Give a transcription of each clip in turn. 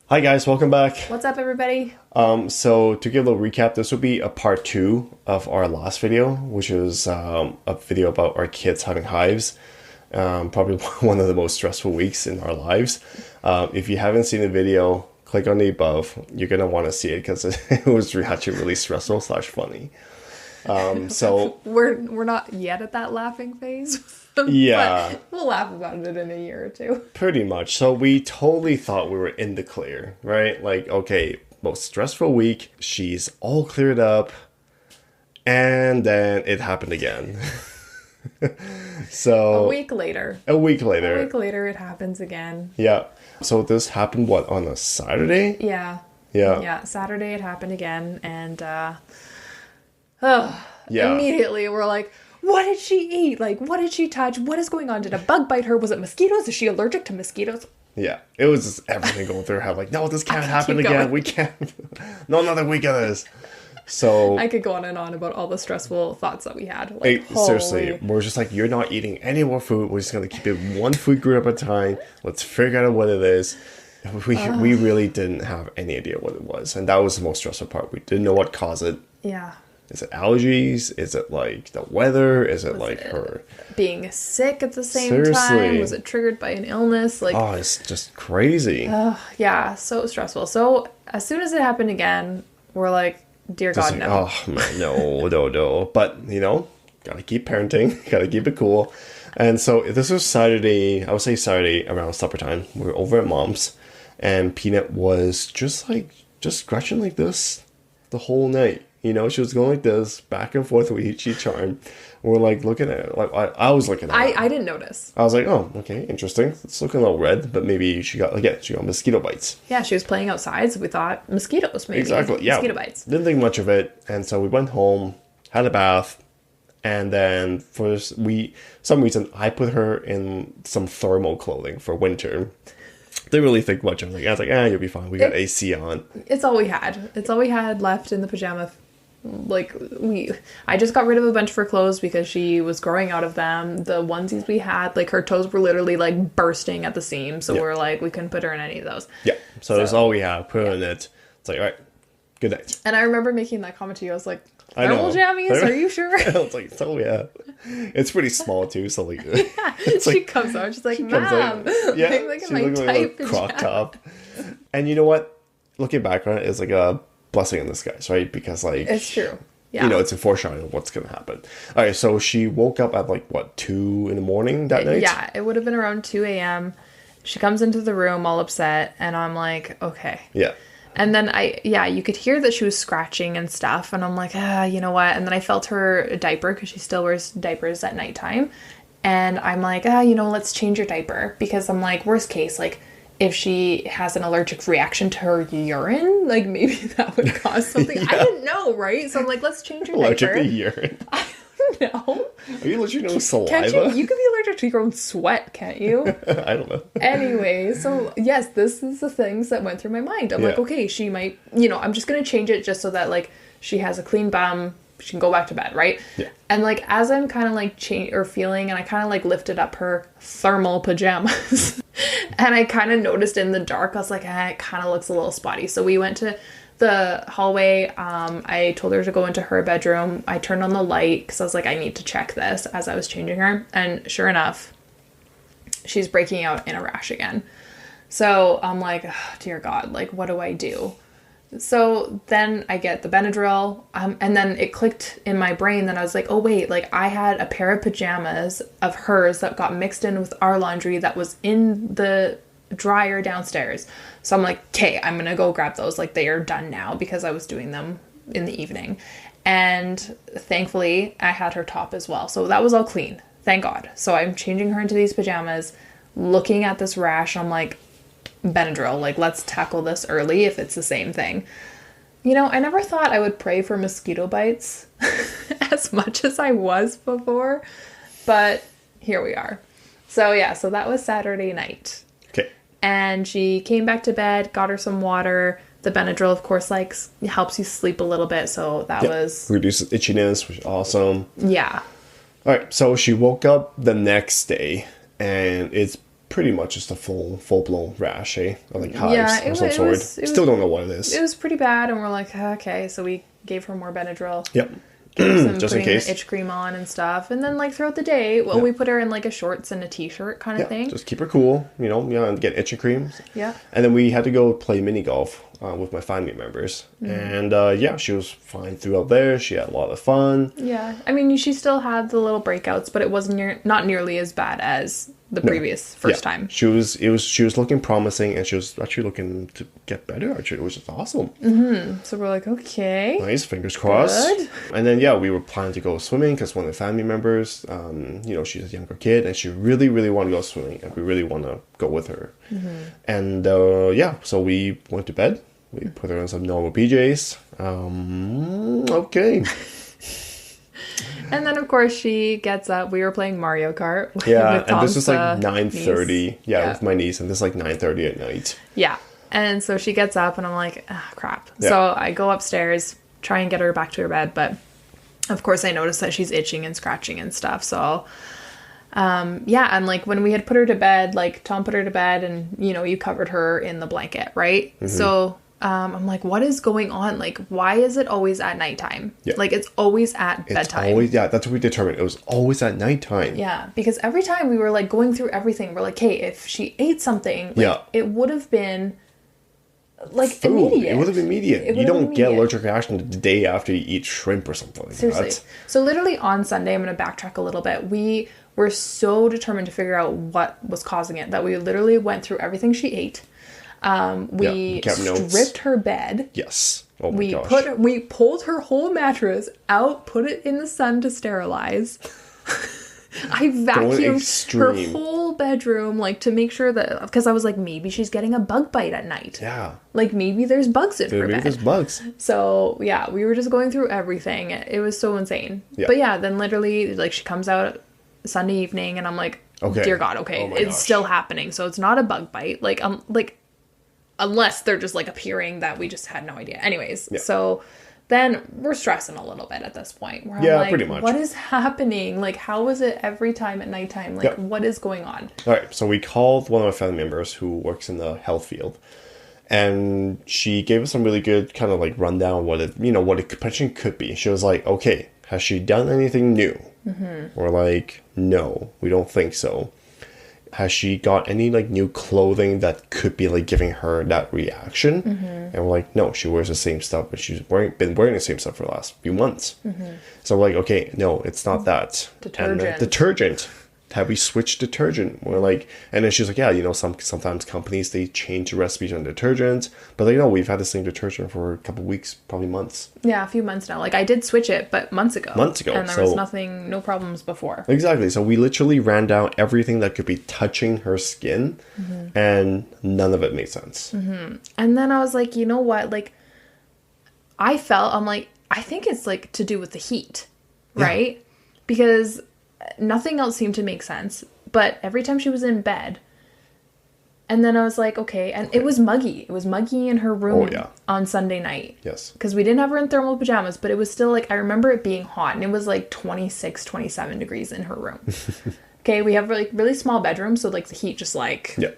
Hi guys, welcome back. What's up, everybody? So to give a little recap, this will be a part two of our last video, which was a video about our kids having hives. Probably one of the most stressful weeks in our lives. If you haven't seen the video, click on the above. You're gonna want to see it because it was actually really stressful / funny. So We're not yet at that laughing phase. yeah, But we'll laugh about it in a year or two. pretty much. So we totally thought we were in the clear, right? Like, okay, most stressful week. She's all cleared up. And then it happened again. So A week later. a week later. A week later, it happens again. Yeah. So this happened what, on a Saturday? Yeah. Yeah. Yeah. Saturday, it happened again. And, Yeah. immediately we're like, what did she eat? Like, what did she touch? What is going on? Did a bug bite her? Was it mosquitoes? Is she allergic to mosquitoes? Yeah. It was just everything going through her head. Like, no, this can't happen keep again. going. We can't. No, another week of this. So I could go on and on about all the stressful thoughts that we had. hey, Like, seriously, holy. we're just like, you're not eating any more food. We're just gonna keep it one food group at a time. Let's figure out what it is. We really didn't have any idea what it was, and that was the most stressful part. We didn't know what caused it. Yeah. Is it allergies? Is it like the weather? Is it like it her? Being sick at the same Seriously. time? Was it triggered by an illness? Like, Oh, it's just crazy. yeah, so stressful. So as soon as it happened again, we're like, dear Just God, like, no. oh man, no. But you know, gotta keep parenting. Gotta keep it cool. And so this was Saturday. I would say Saturday around supper time. We were over at mom's, and Peanut was just scratching like this the whole night. You know, she was going like this, back and forth with each arm. We're like looking at it. Like I was looking at it. I didn't notice. I was like, oh, okay, interesting. It's looking a little red, but maybe she got mosquito bites. Yeah, she was playing outside, so we thought mosquitoes, maybe. Exactly, yeah. Mosquito bites. Didn't think much of it, and so we went home, had a bath, and then for some reason I put her in some thermal clothing for winter. Didn't really think much of it. I was like, you'll be fine. We got AC on. It's all we had. It's all we had left in the pajama. Like, I just got rid of a bunch of her clothes because she was growing out of them. The onesies we had, like, her toes were literally, like, bursting at the seam. So Yeah. we're like, we couldn't put her in any of those. Yeah, so that's all we have. Put her in it. It's like, all right, good night. And I remember making that comment to you. I was like, I know. thermal jammies? Are you sure? I was like, so yeah. It's pretty small too, so like, She comes out. She's like, comes Mom, out- yeah, I'm like she's in my looking like tight a crop pajamas. top. And you know what? Looking back on it, it's like a blessing in disguise, right? Because like, It's true. Yeah. you know, it's a foreshadowing of what's gonna happen. All right, so she woke up at like what 2 in the morning that night. Yeah, it would have been around 2 a.m. She comes into the room all upset, and I'm like, okay. Yeah. And then you could hear that she was scratching and stuff, and I'm like, you know what? And then I felt her diaper, because she still wears diapers at nighttime. And I'm like, let's change your diaper, because I'm like, worst case, like, if she has an allergic reaction to her urine, like, maybe that would cause something. I didn't know, right? So I'm like, let's change your Allergic diaper. to urine. No. Are you allergic to saliva? Can't you? You could be allergic to your own sweat, can't you? I don't know. Anyway, so yes, this is the things that went through my mind. I'm like, Yeah. okay, she might, I'm just going to change it just so that, like, she has a clean bum, she can go back to bed, right? Yeah. And, like, as I'm kind of, like, feeling, and I kind of, like, lifted up her thermal pajamas, and I kind of noticed in the dark, I was like, it kind of looks a little spotty. So we went to the hallway. I told her to go into her bedroom. I turned on the light because I was like, I need to check this as I was changing her. And sure enough, she's breaking out in a rash again. So I'm like, oh, dear God, like, what do I do? So then I get the Benadryl, and then it clicked in my brain that I was like, oh wait, like, I had a pair of pajamas of hers that got mixed in with our laundry that was in the dryer downstairs. So I'm like, okay, I'm gonna go grab those. Like, they are done now, because I was doing them in the evening. And thankfully I had her top as well. So that was all clean. Thank God. So I'm changing her into these pajamas, looking at this rash. I'm like, Benadryl, like, let's tackle this early if it's the same thing. I never thought I would pray for mosquito bites as much as I was before, but here we are. So yeah, so that was Saturday night. Okay. And she came back to bed, got her some water. The Benadryl, of course, like, helps you sleep a little bit. So that was... reduces itchiness, which is awesome. Yeah. All right, so she woke up the next day, and it's pretty much just a full blown rash, eh? Or like hives Yeah, of some sort. Still don't know what it is. It was pretty bad, and we're like, okay, so we gave her more Benadryl. Yep. Some Just in putting case. the itch cream on and stuff, and then like throughout the day, well, we put her in like a shorts and a t-shirt kind of thing. Just keep her cool, and get itchy creams. Yeah. And then we had to go play mini golf with my family members, and she was fine throughout there. She had a lot of fun. Yeah, I mean, she still had the little breakouts, but it wasn't not nearly as bad as the previous first time. She was looking promising, and she was actually looking to get better. Actually, which is awesome. So we're like, okay, Nice, fingers crossed. Good. And then we were planning to go swimming because one of the family members, she's a younger kid, and she really wanted to go swimming, and we really want to go with her. And so we went to bed. We put her in some normal PJs. Okay. And then of course she gets up. We were playing Mario Kart. Yeah, with and this Tom's, is like 9:30. Yeah, with my niece, and this is like 9:30 at night. Yeah. And so she gets up, and I'm like, ah, crap. Yeah. So I go upstairs, try and get her back to her bed, but of course I notice that she's itching and scratching and stuff. So and like when we had put her to bed, like Tom put her to bed, and you covered her in the blanket, right? So I'm like, what is going on? Like, why is it always at nighttime? Yeah. Like, it's always at bedtime. Always, that's what we determined. It was always at nighttime. Yeah, because every time we were like going through everything, we're like, hey, if she ate something, like, it would have been like Food. immediate. It would have been immediate. You don't get allergic reaction the day after you eat shrimp or something like Seriously. that. So literally on Sunday, I'm going to backtrack a little bit. We were so determined to figure out what was causing it that we literally went through everything she ate. We stripped her bed. Yes. Oh my gosh. We pulled her whole mattress out, put it in the sun to sterilize. I vacuumed her whole bedroom, like, to make sure that, because I was like, maybe she's getting a bug bite at night. Yeah. Like, maybe there's bugs in her bed. Maybe there's bugs. So, yeah, we were just going through everything. It was so insane. Yeah. But yeah, then literally, like, she comes out Sunday evening, and I'm like, okay. Dear God, okay, it's still happening. So it's not a bug bite. Like, unless they're just, like, appearing that we just had no idea. Anyways, so then we're stressing a little bit at this point. Where I'm like, pretty much. What is happening? Like, how is it every time at nighttime? Like, what is going on? All right, so we called one of our family members who works in the health field, and she gave us some really good kind of like rundown what it potentially could be. She was like, okay, has she done anything new? We're like, no, we don't think so. Has she got any like new clothing that could be like giving her that reaction? And we're like, no, she wears the same stuff, but she's been wearing the same stuff for the last few months. So we're like, okay, no, it's not that. Detergent. Detergent. Have we switched detergent? We're like, and then she's like, yeah, sometimes companies, they change the recipes on detergents, but like, no, we've had the same detergent for a couple weeks, probably months. Yeah, a few months now. Like, I did switch it, but months ago. And there was no problems before. Exactly. So we literally ran down everything that could be touching her skin, and none of it made sense. And then I was like, you know what? Like, I'm like, I think it's like to do with the heat, right? Because nothing else seemed to make sense. But every time she was in bed, and then I was like, okay. And it was muggy. It was muggy in her room on Sunday night. Yes. Because we didn't have her in thermal pajamas, but it was still like, I remember it being hot, and it was like 26, 27 degrees in her room. Okay, we have like really small bedrooms, so like the heat just like... Yeah,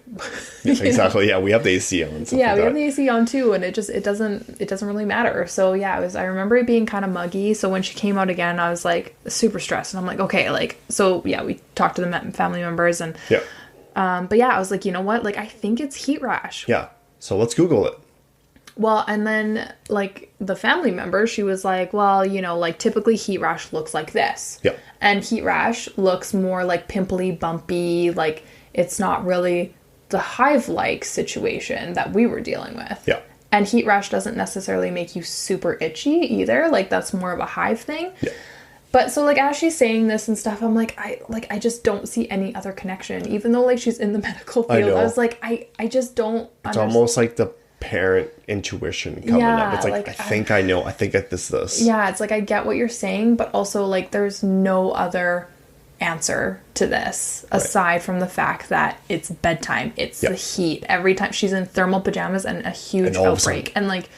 exactly. Yeah, we have the AC on. We have the AC on too, and it doesn't really matter. So yeah, I remember it being kind of muggy. So when she came out again, I was like super stressed, and I'm like, okay, like, so yeah, we talked to the family members, and but yeah, I was like, you know what, like, I think it's heat rash. Yeah, so let's Google it. Well, and then, like, the family member, she was like, well, like, typically heat rash looks like this. Yeah. And heat rash looks more like pimply, bumpy, like, it's not really the hive-like situation that we were dealing with. Yeah. And heat rash doesn't necessarily make you super itchy either. Like, that's more of a hive thing. Yeah. But so, like, as she's saying this and stuff, I'm like, I just don't see any other connection. Even though, like, she's in the medical field, I was like, I just don't It's almost like the parent intuition coming up. It's like, I think I know. I think this. Yeah, it's like, I get what you're saying, but also, like, there's no other answer to this aside from the fact that it's bedtime. It's the heat. Every time she's in thermal pajamas and a huge outbreak. And, like,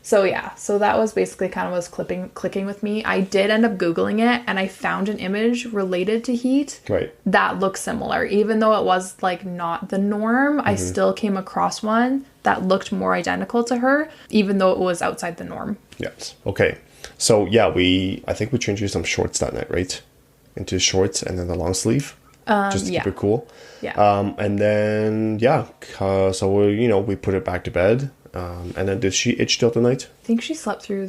So yeah, so that was basically kind of was clicking with me. I did end up Googling it and I found an image related to heat Right. that looks similar. Even though it was like not the norm, I still came across one that looked more identical to her, even though it was outside the norm. Yes. Okay. So yeah, I think we changed you some shorts that night, right? Into shorts and then the long sleeve. Just to keep it cool. Yeah. And then, so we put it back to bed. And then did she itch till the night? I think she slept through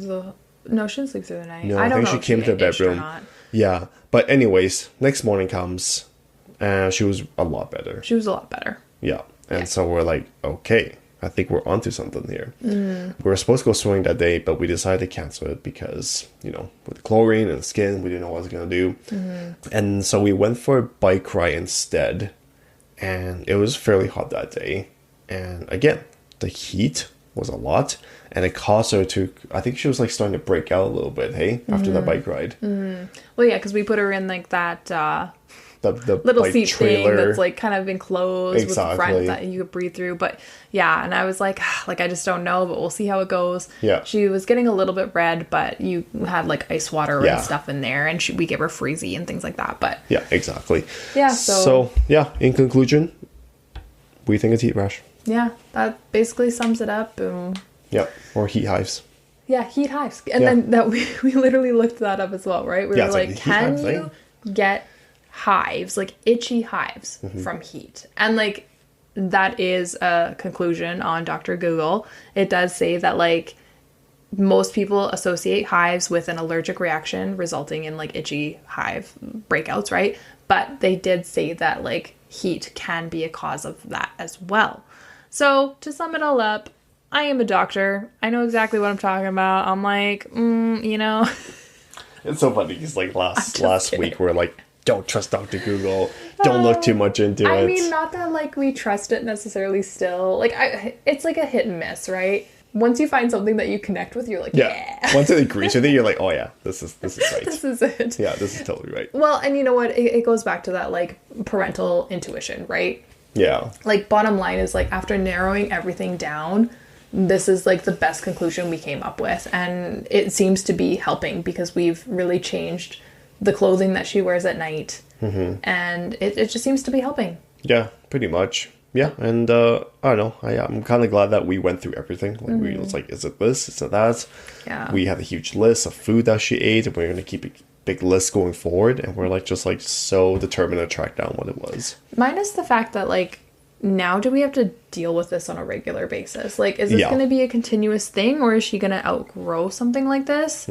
No, she didn't sleep through the night. No, I don't think know she if came to the itched or bedroom. not. Yeah. But anyways, next morning comes and she was a lot better. She was a lot better. Yeah. And so we're like, okay, I think we're onto something here. We were supposed to go swimming that day, but we decided to cancel it because, with the chlorine and the skin, we didn't know what it was going to do. And so we went for a bike ride instead. And it was fairly hot that day. And again, the heat was a lot. And it caused her to, I think she was like starting to break out a little bit, hey, after that bike ride. Well, yeah, because we put her in like that The little bike seat trailer. thing that's like kind of enclosed with the Exactly. front that you could breathe through. But yeah, and I was like I just don't know, but we'll see how it goes. Yeah. She was getting a little bit red, but you had like ice water Yeah. and stuff in there, and we gave her freezy and things like that. But Yeah, exactly. Yeah, So, yeah, in conclusion, we think it's heat rash. yeah, that basically sums it up. Yeah, or heat hives. Yeah, heat hives. And Yeah. then that we literally looked that up as well, right? We Yeah, were it's like like, heat can hives, you get hives, like itchy hives from heat? And like that is a conclusion on Dr. Google. It does say that like most people associate hives with an allergic reaction resulting in like itchy hive breakouts, right? But they did say that like heat can be a cause of that as well. So to sum it all up, I am a doctor. I know exactly what I'm talking about. I'm like, It's so funny because like last kidding. week we're like, don't trust Dr. Google. Don't look too much into I it. mean, not that like we trust it necessarily still. Like it's like a hit and miss, right? Once you find something that you connect with, you're like, yeah. Once it agrees with you, you're like, oh yeah, this is right. This is it. Yeah, this is totally right. Well, and you know what? It goes back to that like parental intuition, right? Yeah. Like bottom line is like after narrowing everything down, this is like the best conclusion we came up with, and it seems to be helping because we've really changed the clothing that she wears at night, and it just seems to be helping. Yeah, pretty much. Yeah, and I don't know. I'm kind of glad that we went through everything. Like we was like, is it this? Is it that? Yeah. We had a huge list of food that she ate, and we're gonna keep a big list going forward. And we're like just like so determined to track down what it was. Minus the fact that like now do we have to deal with this on a regular basis? Like, is this Yeah. going to be a continuous thing, or is she going to outgrow something like this?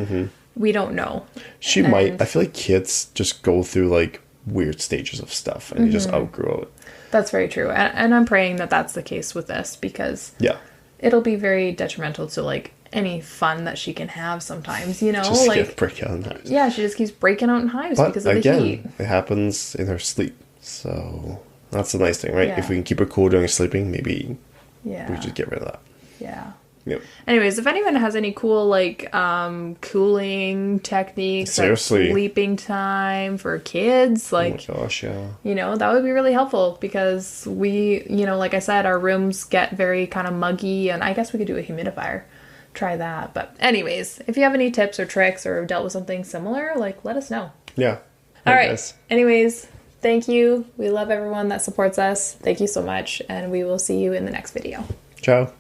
We don't know. She might. I feel like kids just go through like weird stages of stuff, and they just outgrow it. That's very true. And I'm praying that that's the case with this, because Yeah. it'll be very detrimental to like any fun that she can have sometimes, Just like get break out in hives. yeah, she just keeps breaking out in hives But because of the again, heat. it happens in her sleep, so that's the nice thing, right? Yeah. If we can keep her cool during sleeping, maybe Yeah. we just get rid of that. Yeah. Yep. Anyways, if anyone has any cool like cooling techniques, like Seriously. sleeping time for kids, like Oh my gosh, yeah. that would be really helpful, because we, like I said, our rooms get very kind of muggy, and I guess we could do a humidifier. Try that. But anyways, if you have any tips or tricks or dealt with something similar, like let us know. Yeah. All right. Guys. Anyways, thank you. We love everyone that supports us. Thank you so much, and we will see you in the next video. Ciao.